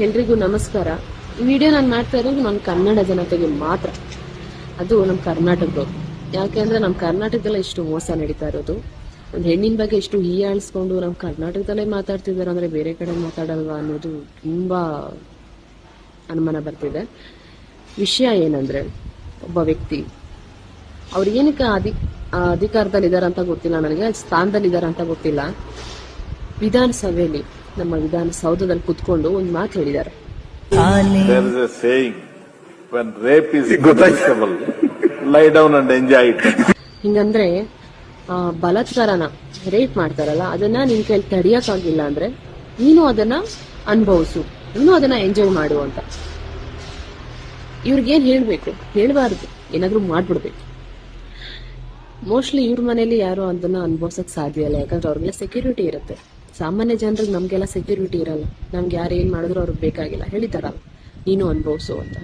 ಎಲ್ರಿಗೂ ನಮಸ್ಕಾರ. ಈ ವಿಡಿಯೋ ನಾನು ಮಾಡ್ತಾ ಇರೋದು ನನ್ನ ಕನ್ನಡ ಜನತೆಗೆ ಮಾತ್ರ, ಅದು ನಮ್ಮ ಕರ್ನಾಟಕದವ್ರು. ಯಾಕೆಂದ್ರೆ ನಮ್ಮ ಕರ್ನಾಟಕದಲ್ಲೇ ಇಷ್ಟು ಮೋಸ ನಡೀತಾ ಇರೋದು. ಒಂದು ಹೆಣ್ಣಿನ ಬಗ್ಗೆ ಇಷ್ಟು ಹೀಯಾಳಿಸ್ಕೊಂಡು ನಮ್ಮ ಕರ್ನಾಟಕದಲ್ಲೇ ಮಾತಾಡ್ತಿದ್ದಾರೆ ಅಂದ್ರೆ ಬೇರೆ ಕಡೆ ಮಾತಾಡಲ್ವಾ ಅನ್ನೋದು ತುಂಬಾ ಅನುಮಾನ ಬರ್ತಿದೆ. ವಿಷಯ ಏನಂದ್ರೆ, ಒಬ್ಬ ವ್ಯಕ್ತಿ ಅವ್ರು ಏನಕ್ಕೆ ಅಧಿಕಾರದಲ್ಲಿ ಇದಾರೆ ಅಂತ ಗೊತ್ತಿಲ್ಲ, ನನಗೆ ಸ್ಥಾನದಲ್ಲಿ ಇದಾರೆ ಅಂತ ಗೊತ್ತಿಲ್ಲ. ವಿಧಾನಸಭೆಯಲ್ಲಿ, ನಮ್ಮ ವಿಧಾನಸೌಧದಲ್ಲಿ ಕುತ್ಕೊಂಡು ಒಂದು ಮಾತು ಹೇಳಿದ್ದಾರೆ. There is a saying, when rape is punishable, lie down and enjoy it. ಹಿಂಗಂದ್ರೆ ಬಲಾತ್ಕಾರನ ರೇಪ್ ಮಾಡ್ತಾರಲ್ಲ, ಅದನ್ನ ನಿನ್ ಕೈಲಿ ತಡಿಯಕ್ಕಾಗಿಲ್ಲ ಅಂದ್ರೆ ನೀನು ಅದನ್ನ ಅನುಭವಿಸು, ನೀನು ಅದನ್ನ ಎಂಜಾಯ್ ಮಾಡು ಅಂತ. ಇವ್ರಿಗೇನ್ ಹೇಳ್ಬೇಕು? ಹೇಳ್ಬಾರ್ದು, ಏನಾದ್ರೂ ಮಾಡ್ಬಿಡ್ಬೇಕು. ಮೋಸ್ಟ್ಲಿ ಇವ್ರ ಮನೇಲಿ ಯಾರು ಅದನ್ನ ಅನುಭವಿಸಕ್ ಸಾಧ್ಯ ಇಲ್ಲ, ಯಾಕಂದ್ರೆ ಅವ್ರಿಗೆಲ್ಲ ಸೆಕ್ಯೂರಿಟಿ ಇರುತ್ತೆ. ಸಾಮಾನ್ಯ ಜನರಿಗೆ ನಮ್ಗೆಲ್ಲ ಸೆಕ್ಯೂರಿಟಿ ಇರಲ್ಲ. ನಮ್ಗೆ ಯಾರು ಏನ್ ಮಾಡಿದ್ರು ಅವ್ರಿಗೆ ಬೇಕಾಗಿಲ್ಲ, ಹೇಳಿದಾರ ನೀನು ಅನುಭವಿಸು ಅಂತ.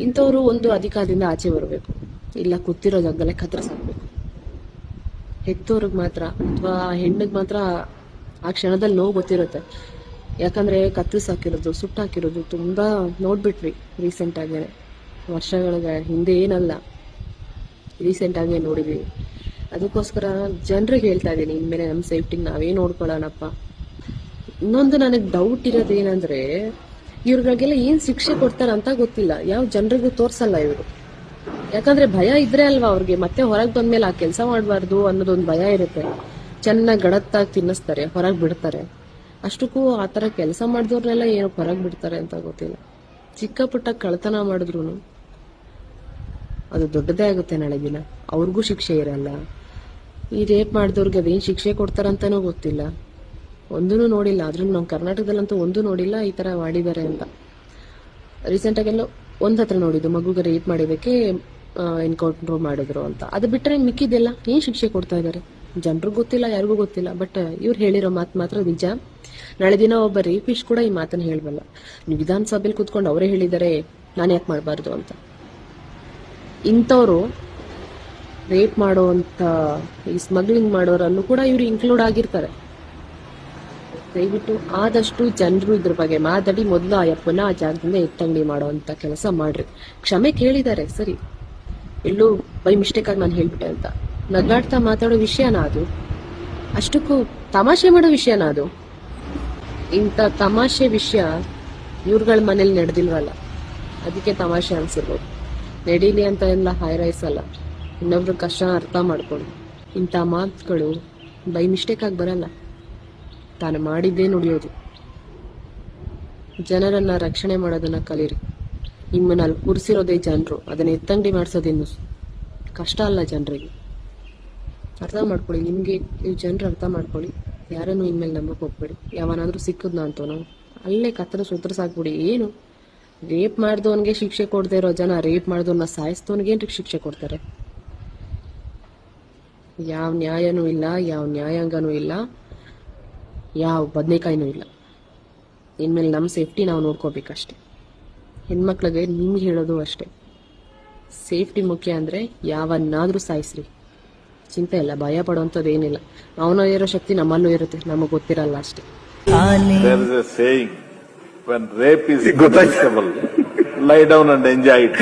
ಇಂಥವ್ರು ಒಂದು ಅಧಿಕಾರದಿಂದ ಆಚೆ ಬರಬೇಕು, ಇಲ್ಲ ಕೂತಿರೋ ಜಾಗದಲ್ಲೇ ಕತ್ತರಿಸಾಕ್ಬೇಕು. ಹೆತ್ತೋರ್ಗ್ ಮಾತ್ರ ಅಥವಾ ಹೆಣ್ಣಿಗೆ ಮಾತ್ರ ಆ ಕ್ಷಣದಲ್ಲಿ ನೋವು ಗೊತ್ತಿರುತ್ತೆ. ಯಾಕಂದ್ರೆ ಕತ್ತರಿಸಾಕಿರೋದು, ಸುಟ್ಟಾಕಿರೋದು ತುಂಬಾ ನೋಡ್ಬಿಟ್ವಿ ರೀಸೆಂಟ್ ಆಗಿ, ವರ್ಷಗಳ ಹಿಂದೆ ಏನಲ್ಲ, ರೀಸೆಂಟ್ ಆಗಿ ನೋಡಿದೀವಿ. ಅದಕ್ಕೋಸ್ಕರ ಜನರಿಗೆ ಹೇಳ್ತಾ ಇದ್ದೀನಿ, ಇನ್ಮೇಲೆ ನಮ್ಮ ಸೇಫ್ಟಿಗೆ ನಾವೇ ನೋಡ್ಕೊಳ್ಳೋಣಪ್ಪ. ಇನ್ನೊಂದು ನನಗೆ ಡೌಟ್ ಇರೋದೇನಂದ್ರೆ, ಇವ್ರಿಗೆಲ್ಲ ಏನ್ ಶಿಕ್ಷೆ ಕೊಡ್ತಾರ ಅಂತ ಗೊತ್ತಿಲ್ಲ. ಯಾವ ಜನರಿಗೂ ತೋರ್ಸಲ್ಲ ಇವರು. ಯಾಕಂದ್ರೆ ಭಯ ಇದ್ರೆ ಅಲ್ವಾ ಅವ್ರಿಗೆ ಮತ್ತೆ ಹೊರಗೆ ಬಂದ್ಮೇಲೆ ಆ ಕೆಲಸ ಮಾಡಬಾರ್ದು ಅನ್ನೋದೊಂದು ಭಯ ಇರುತ್ತೆ. ಚೆನ್ನಾಗಿ ಗಡತ್ತಾಗಿ ತಿನ್ನಿಸ್ತಾರೆ, ಹೊರಗೆ ಬಿಡ್ತಾರೆ. ಅಷ್ಟಕ್ಕೂ ಆತರ ಕೆಲಸ ಮಾಡಿದವ್ರನ್ನೆಲ್ಲ ಏನೋ ಹೊರಗೆ ಬಿಡ್ತಾರೆ ಅಂತ ಗೊತ್ತಿಲ್ಲ. ಚಿಕ್ಕ ಪುಟ್ಟ ಕಳ್ತನ ಮಾಡಿದ್ರು ಅದು ದೊಡ್ಡದೇ ಆಗುತ್ತೆ ನಾಳೆ ದಿನ, ಅವ್ರಿಗೂ ಶಿಕ್ಷೆ ಇರಲ್ಲ. ಈ ರೇಪ್ ಮಾಡಿದವ್ರಿಗೆ ಅದೇನ್ ಶಿಕ್ಷೆ ಕೊಡ್ತಾರಂತನೂ ಗೊತ್ತಿಲ್ಲ, ಒಂದೂ ನೋಡಿಲ್ಲ. ಆದ್ರೂ ನಾವು ಕರ್ನಾಟಕದಲ್ಲಂತೂ ಒಂದು ನೋಡಿಲ್ಲ ಈ ತರ ಮಾಡಿದ್ದಾರೆ ಅಂತ. ರೀಸೆಂಟ್ ಆಗೆಲ್ಲ ಹತ್ರ ನೋಡಿದ್ದು, ಮಗುಗೆ ರೇಪ್ ಮಾಡಿದಕ್ಕೆ ಎನ್ಕೌಂಟರ್ ಮಾಡಿದ್ರು ಅಂತ. ಅದು ಬಿಟ್ಟರೆ ಮಿಕ್ಕಿದೆಲ್ಲ ಏನ್ ಶಿಕ್ಷೆ ಕೊಡ್ತಾ ಇದಾರೆ ಜನರಿಗೂ ಗೊತ್ತಿಲ್ಲ, ಯಾರಿಗೂ ಗೊತ್ತಿಲ್ಲ. ಬಟ್ ಇವ್ರು ಹೇಳಿರೋ ಮಾತು ಮಾತ್ರ ನಿಜ. ನಾಳೆ ದಿನ ಒಬ್ಬ ರೇಪಿಸ್ಟ್ ಕೂಡ ಈ ಮಾತನ್ನ ಹೇಳ್ಬಲ್ಲ. ನೀವು ವಿಧಾನಸಭೆಯಲ್ಲಿ ಕೂತ್ಕೊಂಡು ಅವರೇ ಹೇಳಿದ್ದಾರೆ, ನಾನು ಯಾಕೆ ಮಾಡಬಾರ್ದು ಅಂತ. ಇಂಥವ್ರು ರೇಪ್ ಮಾಡುವಂತ, ಈ ಸ್ಮಗ್ಲಿಂಗ್ ಮಾಡೋರಲ್ಲೂ ಕೂಡ ಇವ್ರು ಇನ್ಕ್ಲೂಡ್ ಆಗಿರ್ತಾರೆ. ದಯವಿಟ್ಟು ಆದಷ್ಟು ಜನರು ಇದ್ರ ಬಗ್ಗೆ ಮಾತಾಡಿ ಮೊದಲು ಆ ಯಪ್ಪನ ಆ ಜಾಗದಿಂದ ಎತ್ತಂಗಡಿ ಮಾಡುವಂತ ಕೆಲಸ ಮಾಡ್ರಿ. ಕ್ಷಮೆ ಕೇಳಿದ್ದಾರೆ ಸರಿ, ಎಲ್ಲೂ ಬೈ ಮಿಸ್ಟೇಕ್ ಆಗಿ ನಾನು ಹೇಳ್ಬಿಟ್ಟೆ ಅಂತ ನಗಾಡ್ತಾ ಮಾತಾಡೋ ವಿಷಯನ ಅದು, ಅಷ್ಟಕ್ಕೂ ತಮಾಷೆ ಮಾಡೋ ವಿಷಯನ ಅದು. ಇಂಥ ತಮಾಷೆ ವಿಷಯ ಇವ್ರಗಳ ಮನೇಲಿ ನಡೆದಿಲ್ವಲ್ಲ, ಅದಕ್ಕೆ ತಮಾಷೆ ಅನ್ಸಿರ್ಬೋದು. ನಡೀಲಿ ಅಂತ ಎಲ್ಲ ಹಾಯ್ರಾಯಿಸಲ್ಲ, ಇನ್ನೊಬ್ರ ಕಷ್ಟ ಅರ್ಥ ಮಾಡ್ಕೊಂಡು. ಇಂಥ ಮಾತುಗಳು ಬೈ ಮಿಸ್ಟೇಕ್ ಆಗಿ ಬರಲ್ಲ, ತಾನು ಮಾಡಿದ್ದೇ ನುಡಿಯೋದು. ಜನರನ್ನ ರಕ್ಷಣೆ ಮಾಡೋದನ್ನ ಕಲೀರಿ. ನಿಮ್ಮನ್ನ ಅಲ್ಲಿ ಕೂರಿಸಿರೋದೇ ಜನರು, ಅದನ್ನ ಎತ್ತಂಗಡಿ ಮಾಡಿಸೋದೇನು ಕಷ್ಟ ಅಲ್ಲ ಜನರಿಗೆ. ಅರ್ಥ ಮಾಡ್ಕೊಳ್ಳಿ, ನಿಮ್ಗೆ ನೀವು ಜನರು ಅರ್ಥ ಮಾಡ್ಕೊಳ್ಳಿ. ಯಾರನ್ನು ಇನ್ಮೇಲೆ ನಂಬಕ್ ಹೋಗ್ಬೇಡಿ. ಯಾವನಾದ್ರೂ ಸಿಕ್ಕದ್ನ ಅಂತನೋ ಅಲ್ಲೇ ಸುತ್ತರಿಸಾಕ್ಬಿಡಿ. ಏನು ರೇಪ್ ಮಾಡ್ದವನ್ಗೆ ಶಿಕ್ಷೆ ಕೊಡದೆ ಇರೋ ಜನ ರೇಪ್ ಮಾಡ್ದವನ್ನ ಸಾಯಿಸ್ತವನ್ಗೇನ್ರಿ ಶಿಕ್ಷೆ ಕೊಡ್ತಾರೆ? ಯಾವ ನ್ಯಾಯನೂ ಇಲ್ಲ, ಯಾವ ನ್ಯಾಯಾಂಗನೂ ಇಲ್ಲ, ಯಾವ ಬದನೆಕಾಯಿನೂ ಇಲ್ಲ. ಇನ್ಮೇಲೆ ನಮ್ಮ ಸೇಫ್ಟಿ ನಾವು ನೋಡ್ಕೋಬೇಕಷ್ಟೆ. ಹೆಣ್ಮಕ್ಳಿಗೆ ನಿಮ್ಗೆ ಹೇಳೋದು ಅಷ್ಟೇ, ಸೇಫ್ಟಿ ಮುಖ್ಯ. ಅಂದ್ರೆ ಯಾವನ್ನಾದ್ರೂ ಸಾಯಿಸ್ರಿ, ಚಿಂತೆ ಇಲ್ಲ, ಭಯ ಪಡುವಂಥದ್ದು ಏನಿಲ್ಲ. ಅವನ ಇರೋ ಶಕ್ತಿ ನಮ್ಮಲ್ಲೂ ಇರುತ್ತೆ, ನಮಗ್ ಗೊತ್ತಿರಲ್ಲ ಅಷ್ಟೇ. There is a saying, when rape is punishable, lie down and enjoy it.